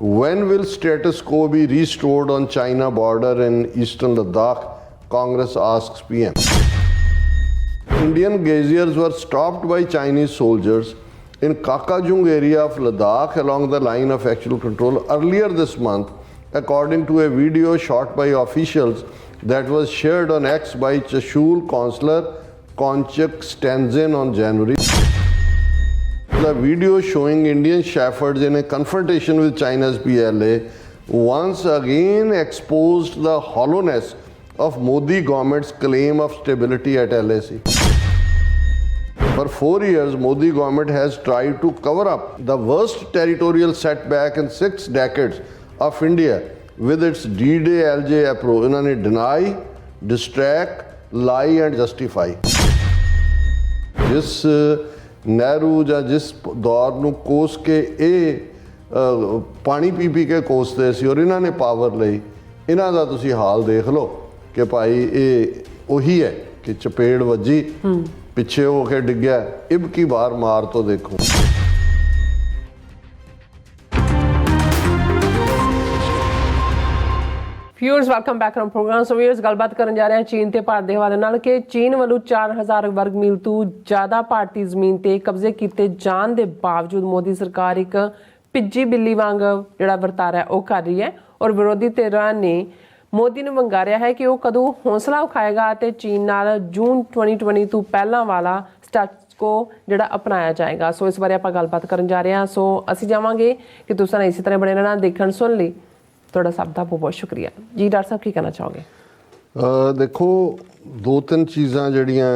When will status quo be restored on China border in eastern Ladakh? Congress asks PM. Indian gaziers were stopped by Chinese soldiers in Kakajung area of Ladakh along the line of actual control earlier this month, according to a video shot by officials that was shared on X by Chashul Councillor Konchak Stanzin on January. The video showing Indian shepherds in a confrontation with China's PLA once again exposed the hollowness of Modi government's claim of stability at LAC. For 4 years, Modi government has tried to cover up the worst territorial setback in 6 decades of India with its D-Day LJ approach. Inhone deny, distract, lie and justify. ਜਿਸ ਨਹਿਰੂ ਜਾਂ ਜਿਸ ਦੌਰ ਨੂੰ ਕੋਸ ਕੇ ਇਹ ਪਾਣੀ ਪੀ ਪੀ ਕੇ ਕੋਸਦੇ ਸੀ ਔਰ ਇਹਨਾਂ ਨੇ ਪਾਵਰ ਲਈ, ਇਹਨਾਂ ਦਾ ਤੁਸੀਂ ਹਾਲ ਦੇਖ ਲਓ ਕਿ ਭਾਈ ਇਹ ਉਹੀ ਹੈ ਕਿ ਚਪੇੜ ਵੱਜੀ ਪਿੱਛੇ ਹੋ ਕੇ ਡਿੱਗਿਆ, ਇਬ ਕੀ ਵਾਰ ਮਾਰ ਤੋਂ ਦੇਖੋ। Viewers welcome back to program. So viewers ਗੱਲਬਾਤ ਕਰਨ ਜਾ ਰਹੇ ਹਾਂ ਚੀਨ ਤੇ ਭਾਰਤ ਦੇ ਹਵਾਲੇ ਨਾਲ ਕਿ ਚੀਨ ਵੱਲੋਂ 4000 ਵਰਗ ਮੀਲ ਤੋਂ ਜ਼ਿਆਦਾ ਭਾਰਤੀ ਜ਼ਮੀਨ ਤੇ ਕਬਜ਼ੇ ਕੀਤੇ ਜਾਣ ਦੇ ਬਾਵਜੂਦ ਮੋਦੀ ਸਰਕਾਰ ਇੱਕ ਭਿੱਜੀ ਬਿੱਲੀ ਵਾਂਗ ਜਿਹੜਾ ਵਰਤਾਰਾ ਹੈ ਉਹ ਕਰ ਰਹੀ ਹੈ ਔਰ ਵਿਰੋਧੀ ਧਿਰਾਂ ਨੇ ਮੋਦੀ ਨੂੰ ਵੰਗਾਰਿਆ ਹੈ ਕਿ ਉਹ ਕਦੋਂ ਹੌਸਲਾ ਵਿਖਾਏਗਾ ਅਤੇ ਚੀਨ ਨਾਲ ਜੂਨ 2020 ਤੋਂ ਪਹਿਲਾਂ ਵਾਲਾ ਸਟੈਟਸ ਕੋ ਜਿਹੜਾ ਅਪਣਾਇਆ ਜਾਏਗਾ। ਸੋ ਇਸ ਬਾਰੇ ਆਪਾਂ ਗੱਲਬਾਤ ਕਰਨ ਜਾ ਰਹੇ ਹਾਂ। ਸੋ ਅਸੀਂ ਚਾਹਾਂਗੇ ਕਿ ਤੁਸੀਂ ਇਸੇ ਤਰ੍ਹਾਂ ਬਣੇ ਰਹਿਣਾ ਦੇਖਣ ਸੁਣ ਲਈ। ਤੁਹਾਡਾ ਸਭ ਦਾ ਬਹੁਤ ਬਹੁਤ ਸ਼ੁਕਰੀਆ ਜੀ। ਡਾਕਟਰ ਸਾਹਿਬ ਕੀ ਕਹਿਣਾ ਚਾਹੋਗੇ? ਦੇਖੋ, 2-3 ਚੀਜ਼ਾਂ ਜਿਹੜੀਆਂ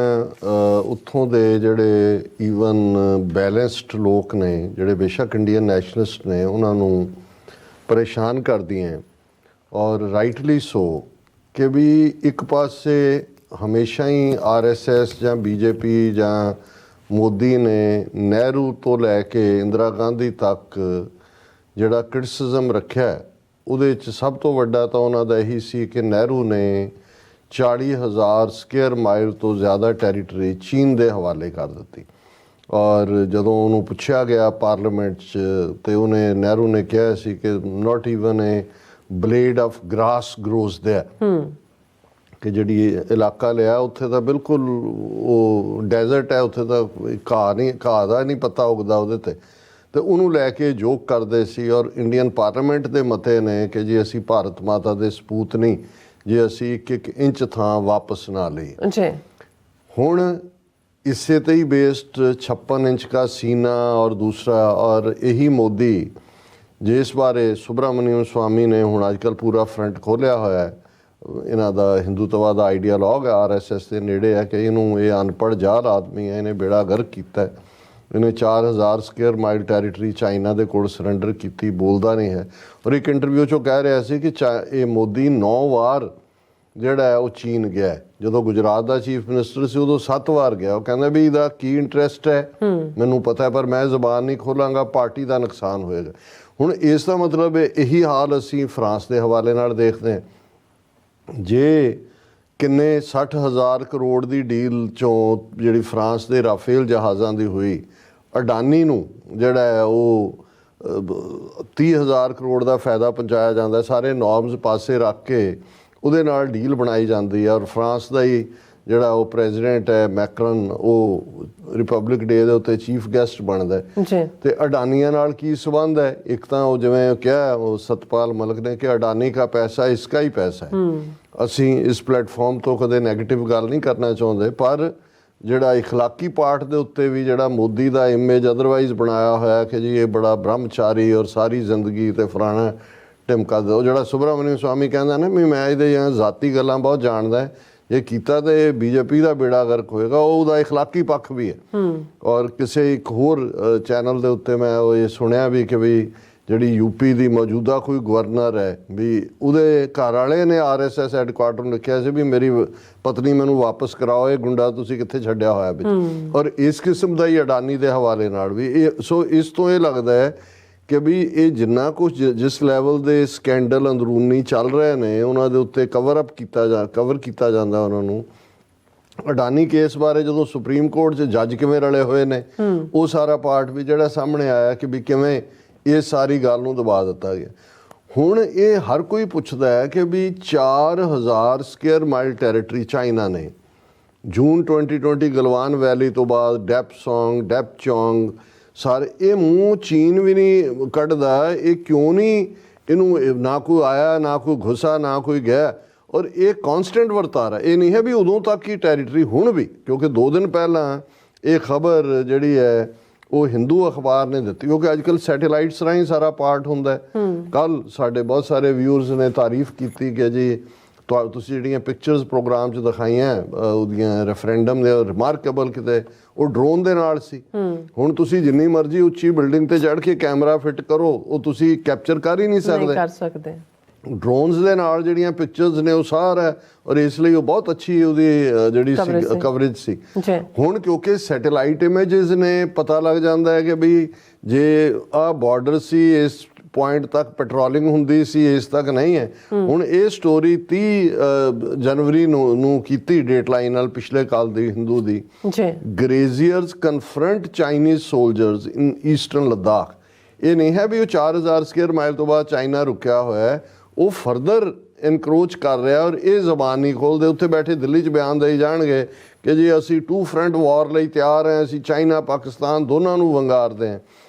ਉੱਥੋਂ ਦੇ ਜਿਹੜੇ ਈਵਨ ਬੈਲੈਂਸਡ ਲੋਕ ਨੇ, ਜਿਹੜੇ ਬੇਸ਼ੱਕ ਇੰਡੀਅਨ ਨੈਸ਼ਨਲਿਸਟ ਨੇ, ਉਹਨਾਂ ਨੂੰ ਪਰੇਸ਼ਾਨ ਕਰਦੀਆਂ ਔਰ ਰਾਈਟਲੀ ਸੋ, ਕਿ ਵੀ ਇੱਕ ਪਾਸੇ ਹਮੇਸ਼ਾ ਹੀ RSS ਜਾਂ BJP ਜਾਂ ਮੋਦੀ ਨੇ ਨਹਿਰੂ ਤੋਂ ਲੈ ਕੇ ਇੰਦਰਾ ਗਾਂਧੀ ਤੱਕ ਜਿਹੜਾ ਕ੍ਰਿਟਿਸਿਜ਼ਮ ਰੱਖਿਆ, ਉਹਦੇ 'ਚ ਸਭ ਤੋਂ ਵੱਡਾ ਤਾਂ ਉਹਨਾਂ ਦਾ ਇਹੀ ਸੀ ਕਿ ਨਹਿਰੂ ਨੇ 40,000 ਸਕੁਅਰ ਮਾਈਲ ਤੋਂ ਜ਼ਿਆਦਾ ਟੈਰੀਟਰੀ ਚੀਨ ਦੇ ਹਵਾਲੇ ਕਰ ਦਿੱਤੀ। ਔਰ ਜਦੋਂ ਉਹਨੂੰ ਪੁੱਛਿਆ ਗਿਆ ਪਾਰਲੀਮੈਂਟ 'ਚ ਤੇ ਨਹਿਰੂ ਨੇ ਕਿਹਾ ਸੀ ਕਿ not even A blade of grass gross there, ਕਿ ਜਿਹੜੀ ਇਲਾਕਾ ਲਿਆ ਉੱਥੇ ਤਾਂ ਬਿਲਕੁਲ ਉਹ ਡੈਜ਼ਰਟ ਹੈ, ਉੱਥੇ ਤਾਂ ਘਾਹ ਦਾ ਨਹੀਂ ਪੱਤਾ ਉੱਗਦਾ ਉਹਦੇ 'ਤੇ। ਤੇ ਉਹਨੂੰ ਲੈ ਕੇ ਜੋਕ ਕਰਦੇ ਸੀ ਔਰ ਇੰਡੀਅਨ ਪਾਰਲੀਮੈਂਟ ਦੇ ਮਤੇ ਨੇ ਕਿ ਜੀ ਅਸੀਂ ਭਾਰਤ ਮਾਤਾ ਦੇ ਸਪੂਤ ਨਹੀਂ ਜੇ ਅਸੀਂ 1-1 ਇੰਚ ਥਾਂ ਵਾਪਸ ਨਾ ਲਈਏ। ਹੁਣ ਇਸੇ ਤੇ ਹੀ ਬੇਸਡ 56 ਇੰਚ ਦਾ ਸੀਨਾ ਔਰ ਦੂਸਰਾ, ਔਰ ਇਹੀ ਮੋਦੀ ਜਿਸ ਬਾਰੇ ਸੁਬਰਾਮਨੀਅਮ ਸਵਾਮੀ ਨੇ ਹੁਣ ਅੱਜ ਕੱਲ੍ਹ ਪੂਰਾ ਫਰੰਟ ਖੋਲ੍ਹਿਆ ਹੋਇਆ ਹੈ, ਇਹਨਾਂ ਦਾ ਹਿੰਦੂਤਵਾ ਦਾ ਆਈਡੀਆਲੋਗ ਹੈ, RSS ਦੇ ਨੇੜੇ ਹੈ ਕਿ ਇਹਨੂੰ ਇਹ ਅਨਪੜ੍ਹ ਜਾਲ ਆਦਮੀ ਹੈ, ਇਹਨੇ ਬੇੜਾ ਗਰਕ ਕੀਤਾ। ਇਹਨੇ 4000 ਸਕੁਅਰ ਮਾਈਲ ਟੈਰੀਟਰੀ ਚਾਈਨਾ ਦੇ ਕੋਲ ਸਰੈਂਡਰ ਕੀਤੀ, ਬੋਲਦਾ ਨਹੀਂ ਹੈ। ਔਰ ਇੱਕ ਇੰਟਰਵਿਊ 'ਚੋਂ ਕਹਿ ਰਿਹਾ ਸੀ ਕਿ ਇਹ ਮੋਦੀ 9 ਵਾਰ ਜਿਹੜਾ ਹੈ ਉਹ ਚੀਨ ਗਿਆ। ਜਦੋਂ ਗੁਜਰਾਤ ਦਾ ਚੀਫ ਮਿਨਿਸਟਰ ਸੀ ਉਦੋਂ 7 ਵਾਰ ਗਿਆ। ਉਹ ਕਹਿੰਦਾ ਵੀ ਇਹਦਾ ਕੀ ਇੰਟਰਸਟ ਹੈ ਮੈਨੂੰ ਪਤਾ ਹੈ, ਪਰ ਮੈਂ ਜ਼ਬਾਨ ਨਹੀਂ ਖੋਲਾਂਗਾ, ਪਾਰਟੀ ਦਾ ਨੁਕਸਾਨ ਹੋਏਗਾ। ਹੁਣ ਇਸ ਦਾ ਮਤਲਬ ਇਹੀ ਹਾਲ ਅਸੀਂ ਫਰਾਂਸ ਦੇ ਹਵਾਲੇ ਨਾਲ ਦੇਖਦੇ ਹਾਂ। ਜੇ ਕਿੰਨੇ 60,000 ਕਰੋੜ ਦੀ ਡੀਲ 'ਚੋਂ ਜਿਹੜੀ ਫਰਾਂਸ ਦੇ ਰਾਫੇਲ ਜਹਾਜ਼ਾਂ ਦੀ ਹੋਈ, ਅਡਾਨੀ ਨੂੰ ਜਿਹੜਾ ਹੈ ਉਹ 30,000 ਕਰੋੜ ਦਾ ਫਾਇਦਾ ਪਹੁੰਚਾਇਆ ਜਾਂਦਾ। ਸਾਰੇ ਨੋਰਮਸ ਪਾਸੇ ਰੱਖ ਕੇ ਉਹਦੇ ਨਾਲ ਡੀਲ ਬਣਾਈ ਜਾਂਦੀ ਹੈ। ਔਰ ਫਰਾਂਸ ਦਾ ਹੀ ਜਿਹੜਾ ਉਹ ਪ੍ਰੈਜ਼ੀਡੈਂਟ ਹੈ ਮੈਕਰਨ, ਉਹ ਰਿਪਬਲਿਕ ਡੇ ਦੇ ਉੱਤੇ ਚੀਫ ਗੈਸਟ ਬਣਦਾ। ਤੇ ਅਡਾਨੀਆਂ ਨਾਲ ਕੀ ਸੰਬੰਧ ਹੈ? ਇੱਕ ਤਾਂ ਉਹ ਜਿਵੇਂ ਕਿਹਾ ਉਹ ਸਤਪਾਲ ਮਲਿਕ ਨੇ ਕਿ ਅਡਾਨੀ ਦਾ ਪੈਸਾ ਇਸਕਾ ਹੀ ਪੈਸਾ ਹੈ। ਅਸੀਂ ਇਸ ਪਲੇਟਫਾਰਮ ਤੋਂ ਕਦੇ ਨੈਗੇਟਿਵ ਗੱਲ ਨਹੀਂ ਕਰਨਾ ਚਾਹੁੰਦੇ, ਪਰ ਜਿਹੜਾ ਇਖਲਾਕੀ ਪਾਰਟ ਦੇ ਉੱਤੇ ਵੀ ਜਿਹੜਾ ਮੋਦੀ ਦਾ ਇਮੇਜ ਅਦਰਵਾਈਜ਼ ਬਣਾਇਆ ਹੋਇਆ ਕਿ ਜੀ ਇਹ ਬੜਾ ਬ੍ਰਹਮਚਾਰੀ ਔਰ ਸਾਰੀ ਜ਼ਿੰਦਗੀ ਤੇ ਫਲਾਣਾ ਢਿਮਕਾ ਦਿਓ। ਜਿਹੜਾ ਸੁਬਰਾਮਨੀਅਮ ਸਵਾਮੀ ਕਹਿੰਦਾ ਨਾ ਵੀ ਮੈਂ ਇਹਦੇ ਜ਼ਾਤੀ ਗੱਲਾਂ ਬਹੁਤ ਜਾਣਦਾ, ਜੇ ਕੀਤਾ ਤਾਂ ਇਹ BJP ਦਾ ਬੇੜਾ ਗਰਕ ਹੋਏਗਾ, ਉਹਦਾ ਇਖਲਾਕੀ ਪੱਖ ਵੀ ਹੈ। ਔਰ ਕਿਸੇ ਇੱਕ ਹੋਰ ਚੈਨਲ ਦੇ ਉੱਤੇ ਮੈਂ ਉਹ ਇਹ ਸੁਣਿਆ ਵੀ ਕਿ ਵੀ ਜਿਹੜੀ UP ਦੀ ਮੌਜੂਦਾ ਕੋਈ ਗਵਰਨਰ ਹੈ ਵੀ ਉਹਦੇ ਘਰ ਵਾਲੇ ਨੇ RSS ਹੈਡਕੁਆਟਰ ਨੂੰ ਲਿਖਿਆ ਸੀ ਵੀ ਮੇਰੀ ਪਤਨੀ ਮੈਨੂੰ ਵਾਪਸ ਕਰਾਓ, ਇਹ ਗੁੰਡਾ ਤੁਸੀਂ ਕਿੱਥੇ ਛੱਡਿਆ ਹੋਇਆ ਵਿੱਚ। ਔਰ ਇਸ ਕਿਸਮ ਦਾ ਹੀ ਅਡਾਨੀ ਦੇ ਹਵਾਲੇ ਨਾਲ ਵੀ ਇਹ। ਸੋ ਇਸ ਤੋਂ ਇਹ ਲੱਗਦਾ ਹੈ ਕਿ ਵੀ ਇਹ ਜਿੰਨਾ ਕੁਛ ਜਿਸ ਲੈਵਲ ਦੇ ਸਕੈਂਡਲ ਅੰਦਰੂਨੀ ਚੱਲ ਰਹੇ ਨੇ ਉਹਨਾਂ ਦੇ ਉੱਤੇ ਕਵਰ ਕੀਤਾ ਜਾਂਦਾ ਉਹਨਾਂ ਨੂੰ। ਅਡਾਨੀ ਕੇਸ ਬਾਰੇ ਜਦੋਂ ਸੁਪਰੀਮ ਕੋਰਟ 'ਚ ਜੱਜ ਕਿਵੇਂ ਰਲੇ ਹੋਏ ਨੇ, ਉਹ ਸਾਰਾ ਪਾਰਟ ਵੀ ਜਿਹੜਾ ਸਾਹਮਣੇ ਆਇਆ ਕਿ ਵੀ ਕਿਵੇਂ ਇਹ ਸਾਰੀ ਗੱਲ ਨੂੰ ਦਬਾ ਦਿੱਤਾ ਗਿਆ। ਹੁਣ ਇਹ ਹਰ ਕੋਈ ਪੁੱਛਦਾ ਹੈ ਕਿ ਵੀ 4000 ਸਕੁਅਰ ਮਾਈਲ ਟੈਰੀਟਰੀ ਚਾਈਨਾ ਨੇ ਜੂਨ 2020 ਗਲਵਾਨ ਵੈਲੀ ਤੋਂ ਬਾਅਦ ਡੈਪਚੌਂਗ ਸਾਰੇ ਇਹ ਮੂੰਹ ਚੀਨ ਵੀ ਨਹੀਂ ਕੱਢਦਾ। ਇਹ ਕਿਉਂ ਨਹੀਂ ਇਹਨੂੰ ਨਾ ਕੋਈ ਆਇਆ ਨਾ ਕੋਈ ਘੁਸਾ ਨਾ ਕੋਈ ਗਿਆ ਔਰ ਇਹ ਕਾਂਸਟੈਂਟ ਵਰਤਾਰਾ। ਇਹ ਨਹੀਂ ਹੈ ਵੀ ਉਦੋਂ ਤੱਕ ਹੀ ਟੈਰੀਟਰੀ ਹੁਣ ਵੀ, ਕਿਉਂਕਿ 2 ਦਿਨ ਪਹਿਲਾਂ ਇਹ ਖਬਰ ਜਿਹੜੀ ਹੈ ਉਹ ਹਿੰਦੂ ਅਖਬਾਰ ਨੇ ਦਿੱਤੀ, ਕਿਉਂਕਿ ਅੱਜ ਕੱਲ੍ਹ ਸੈਟੇਲਾਈਟਸ ਰਾਹੀਂ ਸਾਰਾ ਪਾਰਟ ਹੁੰਦਾ ਹੈ। ਕੱਲ੍ਹ ਸਾਡੇ ਬਹੁਤ ਸਾਰੇ ਵਿਊਅਰਸ ਨੇ ਤਾਰੀਫ ਕੀਤੀ ਕਿ ਜੀ ਤੁਸੀਂ ਜਿਹੜੀਆਂ ਪਿਕਚਰਸ ਪ੍ਰੋਗਰਾਮ 'ਚ ਦਿਖਾਈਆਂ ਉਹਦੀਆਂ ਰੈਫਰੈਂਡਮ ਦੇ ਰਿਮਾਰਕੇਬਲ ਕਿਤੇ ਉਹ ਡਰੋਨ ਦੇ ਨਾਲ ਸੀ। ਹੁਣ ਤੁਸੀਂ ਜਿੰਨੀ ਮਰਜ਼ੀ ਉੱਚੀ ਬਿਲਡਿੰਗ ਤੇ ਚੜ੍ਹ ਕੇ ਕੈਮਰਾ ਫਿੱਟ ਕਰੋ ਉਹ ਤੁਸੀਂ ਕੈਪਚਰ ਕਰ ਹੀ ਨਹੀਂ ਸਕਦੇ। ਡਰੋਨਸ ਦੇ ਨਾਲ ਜਿਹੜੀਆਂ ਪਿਕਚਰਸ ਨੇ ਉਹ ਸਾਰਾ, ਔਰ ਇਸ ਲਈ ਉਹ ਬਹੁਤ ਅੱਛੀ ਉਹਦੀ ਜਿਹੜੀ ਕਵਰੇਜ ਸੀ। ਹੁਣ ਕਿਉਂਕਿ ਸੈਟੇਲਾਈਟ ਇਮੇजेस ਨੇ ਪਤਾ ਲੱਗ ਜਾਂਦਾ ਹੈ ਕਿ ਵੀ ਜੇ ਆਹ ਬਾਰਡਰ ਸੀ ਇਸ ਪੁਆਇੰਟ ਤੱਕ ਪੈਟਰੋਲਿੰਗ ਹੁੰਦੀ ਸੀ, ਇਸ ਤੱਕ ਨਹੀਂ ਹੈ। ਹੁਣ ਇਹ ਸਟੋਰੀ 30 ਜਨਵਰੀ ਨੂੰ ਕੀਤੀ ਡੇਟ ਲਾਈਨ ਨਾਲ ਪਿਛਲੇ ਕਾਲ ਦੀ ਹਿੰਦੂ ਦੀ। ਗ੍ਰੇਜ਼ੀਅਰਸ ਕਨਫਰੰਟ ਚਾਈਨੀਜ਼ ਸੋਲਜਰਸ ਇਨ ਈਸਟਰਨ ਲੱਦਾਖ। ਇਹ ਨਹੀਂ ਹੈ ਵੀ ਉਹ 4000 ਸਕੁਅਰ ਮਾਈਲ ਤੋਂ ਬਾਅਦ ਚਾਈਨਾ ਰੁਕਿਆ ਹੋਇਆ ਹੈ, ਉਹ ਫਰਦਰ ਇਨਕਰੋਚ ਕਰ ਰਿਹਾ ਔਰ ਇਹ ਜ਼ਬਾਨ ਨਹੀਂ ਖੋਲਦੇ। ਉੱਥੇ ਬੈਠੇ ਦਿੱਲੀ 'ਚ ਬਿਆਨ ਦੇਈ ਜਾਣਗੇ ਕਿ ਜੀ ਅਸੀਂ 2 ਫਰੰਟ ਵਾਰ ਲਈ ਤਿਆਰ ਹਾਂ, ਅਸੀਂ ਚਾਈਨਾ ਪਾਕਿਸਤਾਨ ਦੋਨਾਂ ਨੂੰ ਵੰਗਾਰਦੇ ਹਾਂ।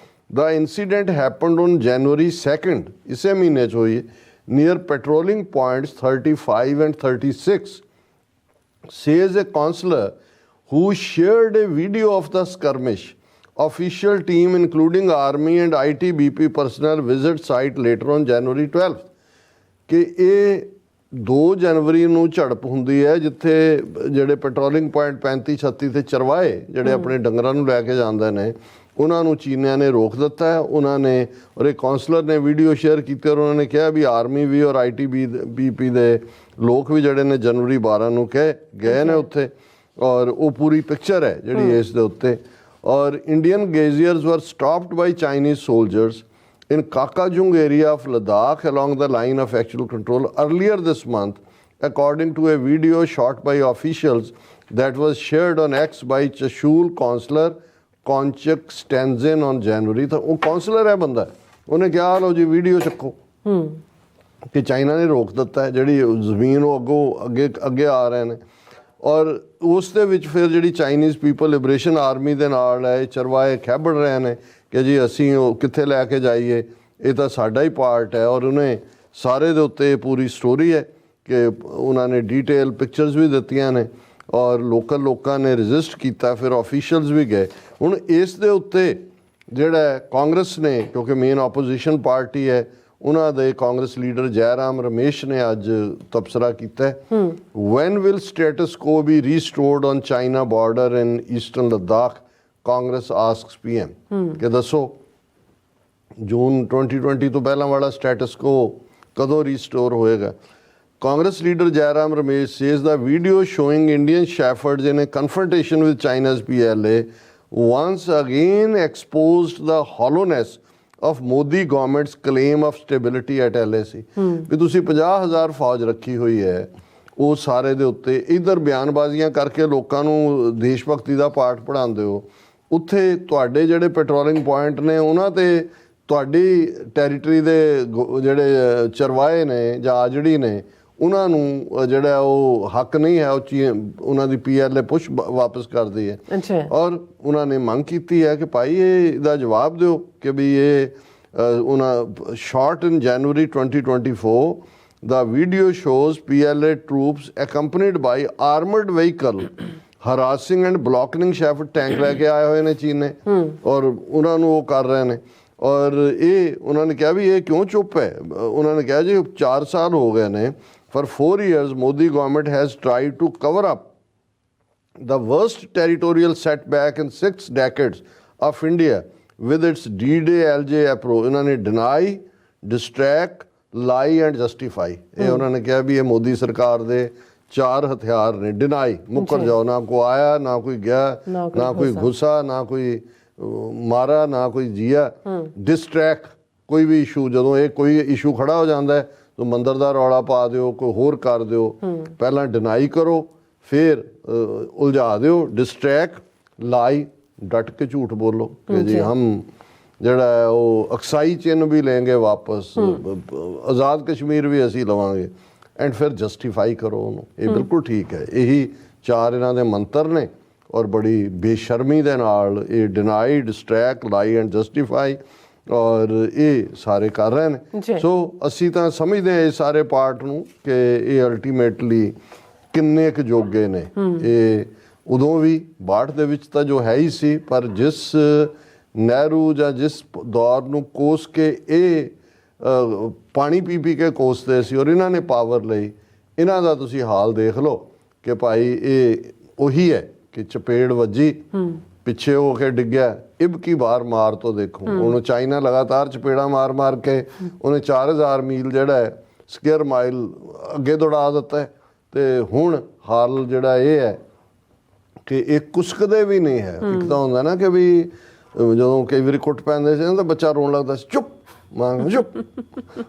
The incident happened on January 2nd, ਇਸੇ ਮਹੀਨੇ 'ਚ ਹੋਈ, near patrolling points 35 and 36, says a consular who shared a video of the skirmish. Official team including army and ITBP personnel visit site later on January 12th. ਕਿ ਇਹ 2 ਜਨਵਰੀ ਨੂੰ ਝੜਪ ਹੁੰਦੀ ਹੈ ਜਿੱਥੇ ਜਿਹੜੇ ਪੈਟਰੋਲਿੰਗ ਪੁਆਇੰਟ 35 36 ਤੇ ਚਰਵਾਏ ਜਿਹੜੇ ਆਪਣੇ ਡੰਗਰਾਂ ਨੂੰ ਲੈ ਕੇ ਜਾਂਦੇ ਨੇ ਉਹਨਾਂ ਨੂੰ ਚੀਨੀਆਂ ਨੇ ਰੋਕ ਦਿੱਤਾ ਹੈ। ਉਹਨਾਂ ਨੇ ਔਰ ਇੱਕ ਕਾਉਂਸਲਰ ਨੇ ਵੀਡੀਓ ਸ਼ੇਅਰ ਕੀਤੀ ਔਰ ਉਹਨਾਂ ਨੇ ਕਿਹਾ ਵੀ ਆਰਮੀ ਵੀ ਔਰ ITBP ਦੇ ਲੋਕ ਵੀ ਜਿਹੜੇ ਨੇ ਜਨਵਰੀ 12 ਨੂੰ ਗਏ ਨੇ ਉੱਥੇ ਔਰ ਉਹ ਪੂਰੀ ਪਿਕਚਰ ਹੈ ਜਿਹੜੀ ਇਸ ਦੇ ਉੱਤੇ। ਔਰ Indian graziers were stopped by Chinese soldiers in Kakajung area of Ladakh along the line of actual control earlier this month, according to a video shot by officials that was shared on X by Chashul councillor Konchak Stanzin on January। ਤਾਂ ਉਹ councillor ਹੈ ਬੰਦਾ, ਉਹਨੇ ਕਿਹਾ ਲਓ ਜੀ video ਚੱਕੋ ਕਿ ਚਾਈਨਾ ਨੇ ਰੋਕ ਦਿੱਤਾ ਹੈ ਜਿਹੜੀ ਜ਼ਮੀਨ ਉਹ ਅੱਗੇ ਆ ਰਹੇ ਨੇ। ਔਰ ਉਸ ਦੇ ਵਿੱਚ ਫਿਰ ਜਿਹੜੀ ਚਾਈਨੀਜ਼ ਪੀਪਲ ਲਿਬਰੇਸ਼ਨ ਆਰਮੀ ਦੇ ਨਾਲ ਹੈ ਚਰਵਾਏ ਖੈਬੜ ਰਹੇ ਨੇ ਕਿ ਜੀ ਅਸੀਂ ਉਹ ਕਿੱਥੇ ਲੈ ਕੇ ਜਾਈਏ, ਇਹ ਤਾਂ ਸਾਡਾ ਹੀ ਪਾਰਟ ਹੈ। ਔਰ ਉਹਨੇ ਸਾਰੇ ਦੇ ਉੱਤੇ ਪੂਰੀ ਸਟੋਰੀ ਹੈ ਕਿ ਉਹਨਾਂ ਨੇ ਡੀਟੇਲ ਪਿਕਚਰਸ ਵੀ ਦਿੱਤੀਆਂ ਨੇ ਔਰ ਲੋਕਾਂ ਨੇ ਰਜਿਸਟ ਕੀਤਾ, ਫਿਰ ਆਫੀਸ਼ੀਅਲਸ ਵੀ ਗਏ। ਹੁਣ ਇਸ ਦੇ ਉੱਤੇ ਜਿਹੜਾ ਕਾਂਗਰਸ ਨੇ, ਕਿਉਂਕਿ ਮੇਨ ਆਪੋਜੀਸ਼ਨ ਪਾਰਟੀ ਹੈ, ਉਹਨਾਂ ਦੇ ਕਾਂਗਰਸ ਲੀਡਰ ਜੈਰਾਮ ਰਮੇਸ਼ ਨੇ ਅੱਜ ਤਬਸਰਾ ਕੀਤਾ when will status quo be restored on China border in eastern Ladakh, Congress asks PM ਕਿ ਦੱਸੋ ਜੂਨ 2020 ਤੋਂ ਪਹਿਲਾਂ ਵਾਲਾ ਸਟੇਟਸ ਕੋ ਕਦੋਂ ਰੀਸਟੋਰ ਹੋਏਗਾ। Congress leader Jairam Ramesh says the video showing Indian shepherds in a confrontation with China's PLA once again exposed the hollowness of Modi government's claim of stability at LAC। ਵੀ ਤੁਸੀਂ 50,000 ਫੌਜ ਰੱਖੀ ਹੋਈ ਹੈ, ਉਹ ਸਾਰੇ ਦੇ ਉੱਤੇ ਇੱਧਰ ਬਿਆਨਬਾਜ਼ੀਆਂ ਕਰਕੇ ਲੋਕਾਂ ਨੂੰ ਦੇਸ਼ ਭਗਤੀ ਦਾ ਪਾਠ ਪੜ੍ਹਾਉਂਦੇ ਹੋ, ਉੱਥੇ ਤੁਹਾਡੇ ਜਿਹੜੇ ਪੈਟਰੋਲਿੰਗ ਪੁਆਇੰਟ ਨੇ ਉਹਨਾਂ ਤੇ ਤੁਹਾਡੀ ਟੈਰੀਟਰੀ ਦੇ ਜਿਹੜੇ ਚਰਵਾਏ ਨੇ ਜਾਂ ਆਜੜੀ ਨੇ ਉਹਨਾਂ ਨੂੰ ਜਿਹੜਾ ਉਹ ਹੱਕ ਨਹੀਂ ਹੈ, ਉਹਨਾਂ ਦੀ PLA ਪੁਸ਼ ਵਾਪਸ ਕਰਦੀ ਹੈ। ਔਰ ਉਹਨਾਂ ਨੇ ਮੰਗ ਕੀਤੀ ਹੈ ਕਿ ਭਾਈ ਇਹਦਾ ਜਵਾਬ ਦਿਓ ਕਿ ਵੀ ਇਹ ਉਹਨਾਂ shot in January 2024 the video shows PLA troops accompanied by armored vehicle harassing and blocking shepherd tank ਲੈ ਕੇ ਆਏ ਹੋਏ ਨੇ ਚੀਨ ਨੇ ਔਰ ਉਹਨਾਂ ਨੂੰ ਉਹ ਕਰ ਰਹੇ ਨੇ। ਔਰ ਇਹ ਉਹਨਾਂ ਨੇ ਕਿਹਾ ਵੀ ਇਹ ਕਿਉਂ ਚੁੱਪ ਹੈ। ਉਹਨਾਂ ਨੇ ਕਿਹਾ ਜੀ 4 ਸਾਲ ਹੋ ਗਏ ਨੇ, for 4 years Modi government has tried to cover up the worst territorial setback in 6 decades of India with its D-Day LJ approach। ਇਹਨਾਂ ਨੇ deny, distract, lie and justify। ਇਹ ਉਹਨਾਂ ਨੇ ਕਿਹਾ ਵੀ ਇਹ ਮੋਦੀ ਸਰਕਾਰ ਦੇ 4 ਹਥਿਆਰ ਨੇ। ਡਿਨਾਈ, ਮੁੱਕਰ ਜਾਓ, ਨਾ ਕੋਈ ਆਇਆ ਨਾ ਕੋਈ ਗਿਆ, ਨਾ ਕੋਈ ਘੁਸਾ, ਨਾ ਕੋਈ ਮਾਰਾ, ਨਾ ਕੋਈ ਜੀਆ। ਡਿਸਟਰੈਕਟ, ਕੋਈ ਵੀ ਇਸ਼ੂ ਜਦੋਂ ਇਹ ਕੋਈ ਇਸ਼ੂ ਖੜਾ ਹੋ ਜਾਂਦਾ ਹੈ ਤਾਂ ਮੰਦਰ ਦਾ ਰੌਲਾ ਪਾ ਦਿਓ, ਕੋਈ ਹੋਰ ਕਰ ਦਿਓ। ਪਹਿਲਾਂ ਡਿਨਾਈ ਕਰੋ, ਫਿਰ ਉਲਝਾ ਦਿਓ। ਡਿਸਟਰੈਕਟ, ਲਾਈ, ਡਟ ਕੇ ਝੂਠ ਬੋਲੋ ਕਿ ਜੀ ਹਮ ਜਿਹੜਾ ਹੈ ਉਹ ਅਕਸਾਈ ਚਿੰਨ੍ਹ ਵੀ ਲੈਂਗੇ ਵਾਪਸ, ਆਜ਼ਾਦ ਕਸ਼ਮੀਰ ਵੀ ਅਸੀਂ ਲਵਾਂਗੇ, ਐਂਡ ਫਿਰ ਜਸਟੀਫਾਈ ਕਰੋ ਉਹਨੂੰ। ਇਹ ਬਿਲਕੁਲ ਠੀਕ ਹੈ। ਇਹੀ 4 ਇਹਨਾਂ ਦੇ ਮੰਤਰ ਨੇ ਔਰ ਬੜੀ ਬੇਸ਼ਰਮੀ ਦੇ ਨਾਲ ਇਹ ਡਿਨਾਈ, ਡਿਸਟਰੈਕਟ, ਲਾਈ ਐਂਡ ਜਸਟੀਫਾਈ ਔਰ ਇਹ ਸਾਰੇ ਕਰ ਰਹੇ ਨੇ। ਸੋ ਅਸੀਂ ਤਾਂ ਸਮਝਦੇ ਹਾਂ ਇਸ ਸਾਰੇ ਪਾਰਟ ਨੂੰ ਕਿ ਇਹ ਅਲਟੀਮੇਟਲੀ ਕਿੰਨੇ ਕੁ ਜੋਗੇ ਨੇ। ਇਹ ਉਦੋਂ ਵੀ 62 ਦੇ ਵਿੱਚ ਤਾਂ ਜੋ ਹੈ ਹੀ ਸੀ, ਪਰ ਜਿਸ ਨਹਿਰੂ ਜਾਂ ਜਿਸ ਦੌਰ ਨੂੰ ਕੋਸ ਕੇ ਇਹ ਪਾਣੀ ਪੀ ਪੀ ਕੇ ਕੋਸਦੇ ਸੀ ਔਰ ਇਹਨਾਂ ਨੇ ਪਾਵਰ ਲਈ, ਇਹਨਾਂ ਦਾ ਤੁਸੀਂ ਹਾਲ ਦੇਖ ਲਓ ਕਿ ਭਾਈ ਇਹ ਉਹੀ ਹੈ ਕਿ ਚਪੇੜ ਵੱਜੀ, ਪਿੱਛੇ ਹੋ ਕੇ ਡਿੱਗਿਆ, ਇਬ ਕੀ ਬਾਰ ਮਾਰ ਤੋਂ ਦੇਖੋ। ਉਹਨੂੰ ਚਾਈਨਾ ਲਗਾਤਾਰ ਚਪੇੜਾ ਮਾਰ ਮਾਰ ਕੇ ਉਹਨੇ 4000 ਮੀਲ ਜਿਹੜਾ ਹੈ ਸਕੁਅਰ ਮਾਈਲ ਅੱਗੇ ਦੌੜਾ ਦਿੱਤਾ ਹੈ। ਤੇ ਹੁਣ ਹਾਲ ਜਿਹੜਾ ਇਹ ਹੈ ਕਿ ਇਹ ਕੁਸਕਦੇ ਵੀ ਨਹੀਂ ਹੈ। ਇੱਕ ਤਾਂ ਹੁੰਦਾ ਨਾ ਕਿ ਵੀ ਜਦੋਂ ਕਈ ਵਾਰੀ ਕੁੱਟ ਪੈਂਦੇ ਸੀ ਤਾਂ ਬੱਚਾ ਰੋਣ ਲੱਗਦਾ ਸੀ, ਚੁੱਪ ਮੰਗ ਚੁੱਪ।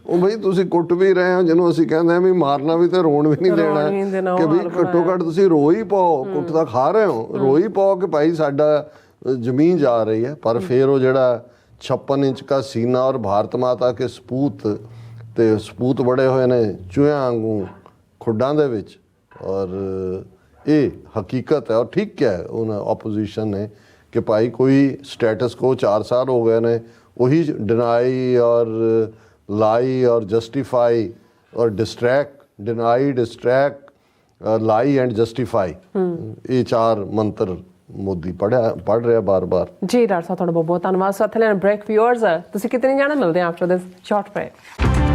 ਉਹ ਬਈ ਤੁਸੀਂ ਕੁੱਟ ਵੀ ਰਹੇ ਹੋ, ਜਿਹਨੂੰ ਅਸੀਂ ਕਹਿੰਦੇ ਹਾਂ ਵੀ ਮਾਰਨਾ ਵੀ ਤੇ ਰੋਣ ਵੀ ਨਹੀਂ ਦੇਣਾ, ਕਿ ਵੀ ਘੱਟੋ ਘੱਟ ਤੁਸੀਂ ਰੋ ਹੀ ਪਾਓ। ਕੁੱਟ ਤਾਂ ਖਾ ਰਹੇ ਹੋ, ਰੋ ਹੀ ਪਾਓ ਕਿ ਭਾਈ ਸਾਡਾ ਜ਼ਮੀਨ ਜਾ ਰਹੀ ਹੈ। ਪਰ ਫਿਰ ਉਹ ਜਿਹੜਾ 56 ਇੰਚ ਦਾ ਸੀਨਾ ਔਰ ਭਾਰਤ ਮਾਤਾ ਕੇ ਸਪੂਤ, ਤੇ ਸਪੂਤ ਬੜੇ ਹੋਏ ਨੇ ਚੂਹਿਆਂ ਵਾਂਗੂ ਖੁੱਡਾਂ ਦੇ ਵਿੱਚ, ਔਰ ਇਹ ਹਕੀਕਤ ਹੈ। ਔਰ ਠੀਕ ਕਿਹਾ ਉਹਨਾਂ ਆਪੋਜੀਸ਼ਨ ਨੇ ਕਿ ਭਾਈ ਕੋਈ ਸਟੇਟਸ ਕੋ 4 ਸਾਲ ਹੋ ਗਏ ਨੇ, ਉਹੀ ਡਿਨਾਈ ਔਰ ਲਾਈ ਔਰ ਜਸਟੀਫਾਈ ਔਰ ਡਿਸਟਰੈਕਟ, ਡਿਨਾਈ, ਡਿਸਟਰੈਕਟ, ਲਾਈ ਐਂਡ ਜਸਟੀਫਾਈ, ਇਹ 4 ਮੰਤਰ ਮੋਦੀ ਪੜ੍ਹ ਰਿਹਾ ਬਾਰ-ਬਾਰ। ਜੀ ਡਾਕਟਰ ਸਾਹਿਬ, ਤੁਹਾਡਾ ਬਹੁਤ ਬਹੁਤ ਧੰਨਵਾਦ। ਸਾਥ ਲੈਣ ਬ੍ਰੇਕ ਵਿਊਅਰਸ, ਤੁਸੀਂ ਕਿਤੇ ਨਹੀਂ ਜਾਣਾ, ਮਿਲਦੇ ਹਾਂ ਆਫਟਰ ਦਿਸ ਸ਼ਾਰਟ ਬ੍ਰੇਕ।